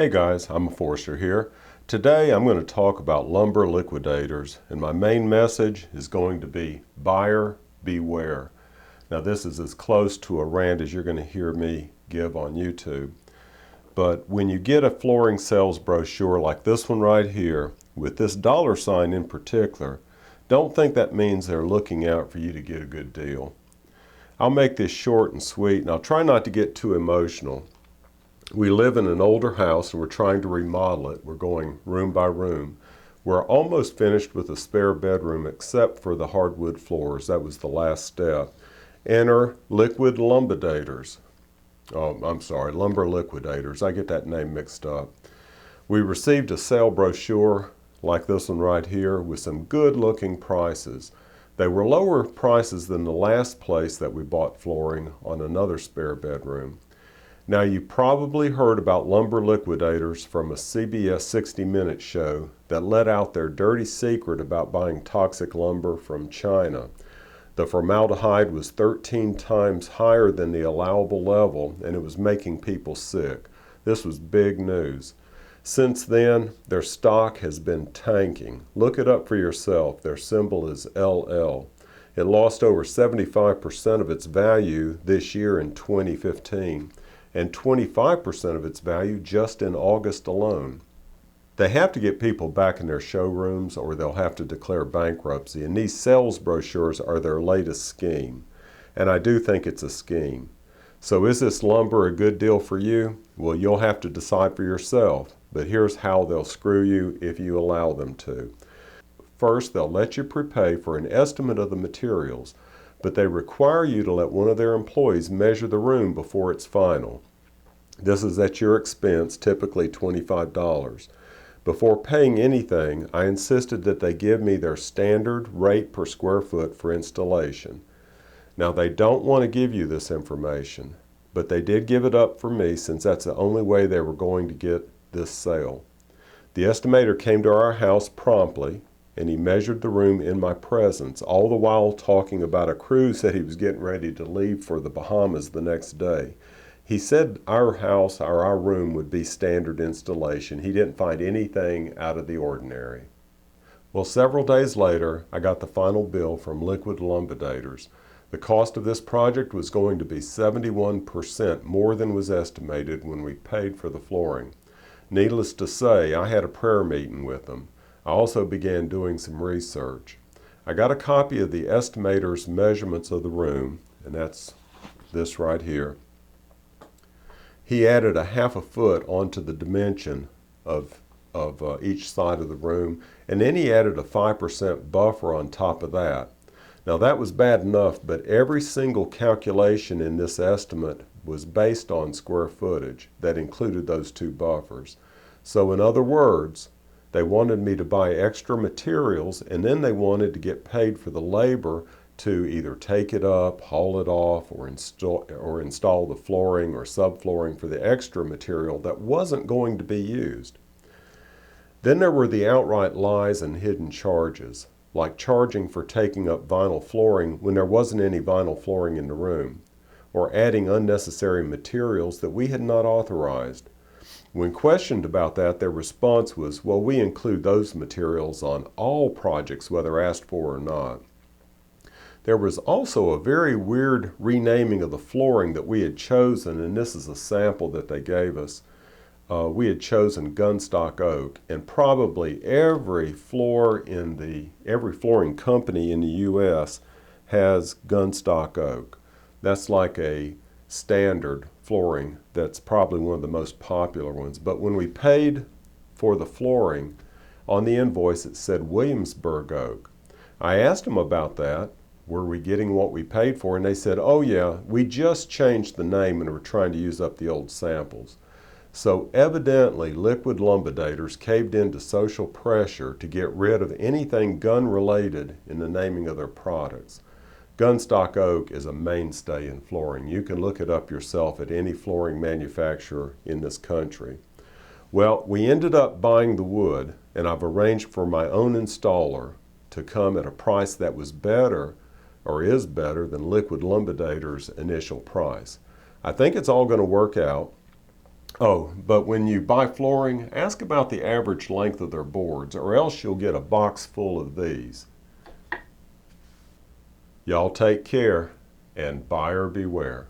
Hey guys, I'm Forrester here. Today I'm going to talk about lumber liquidators, and my main message is going to be buyer beware. Now this is as close to a rant as you're going to hear me give on YouTube. But when you get a flooring sales brochure like this one right here, with this dollar sign in particular, don't think that means they're looking out for you to get a good deal. I'll make this short and sweet, and I'll try not to get too emotional. We live in an older house and we're trying to remodel it. We're going room by room. We're almost finished with a spare bedroom except for the hardwood floors. That was the last step. Enter Liquid Liquidators. Lumber Liquidators. I get that name mixed up. We received a sale brochure like this one right here with some good looking prices. They were lower prices than the last place that we bought flooring on another spare bedroom. Now you probably heard about lumber liquidators from a CBS 60 Minutes show that let out their dirty secret about buying toxic lumber from China. The formaldehyde was 13 times higher than the allowable level, and it was making people sick. This was big news. Since then, their stock has been tanking. Look it up for yourself. Their symbol is LL. It lost over 75% of its value this year in 2015. And 25% of its value just in August alone. They have to get people back in their showrooms or they'll have to declare bankruptcy, and these sales brochures are their latest scheme. And I do think it's a scheme. So is this lumber a good deal for you? Well, you'll have to decide for yourself, but here's how they'll screw you if you allow them to. First, they'll let you prepay for an estimate of the materials, but they require you to let one of their employees measure the room before it's final. This is at your expense, typically $25. Before paying anything, I insisted that they give me their standard rate per square foot for installation. Now they don't want to give you this information, but they did give it up for me since that's the only way they were going to get this sale. The estimator came to our house promptly, and he measured the room in my presence, all the while talking about a cruise that he was getting ready to leave for the Bahamas the next day. He said our house or our room would be standard installation. He didn't find anything out of the ordinary. Well, several days later, I got the final bill from Liquid Liquidators. The cost of this project was going to be 71% more than was estimated when we paid for the flooring. Needless to say, I had a prayer meeting with them. I also began doing some research. I got a copy of the estimator's measurements of the room, and that's this right here. He added a half a foot onto the dimension of each side of the room, and then he added a 5% buffer on top of that. Now that was bad enough, but every single calculation in this estimate was based on square footage that included those two buffers. So in other words, they wanted me to buy extra materials, and then they wanted to get paid for the labor to either take it up, haul it off, or install the flooring or subflooring for the extra material that wasn't going to be used. Then there were the outright lies and hidden charges, like charging for taking up vinyl flooring when there wasn't any vinyl flooring in the room, or adding unnecessary materials that we had not authorized. When questioned about that, their response was, well, we include those materials on all projects, whether asked for or not. There was also a very weird renaming of the flooring that we had chosen, and this is a sample that they gave us. We had chosen gunstock oak, and probably every flooring company in the U.S. has gunstock oak. That's like a standard flooring that's probably one of the most popular ones. But when we paid for the flooring, on the invoice it said Williamsburg oak. I asked them about that. Were we getting what we paid for? And they said, oh yeah, we just changed the name and we're trying to use up the old samples. So evidently Liquid Liquidators caved into social pressure to get rid of anything gun related in the naming of their products. Gunstock oak is a mainstay in flooring. You can look it up yourself at any flooring manufacturer in this country. Well, we ended up buying the wood, and I've arranged for my own installer to come at a price that was better, or is better, than Liquid Liquidators' initial price. I think it's all going to work out. Oh, but when you buy flooring, ask about the average length of their boards, or else you'll get a box full of these. Y'all take care, and buyer beware.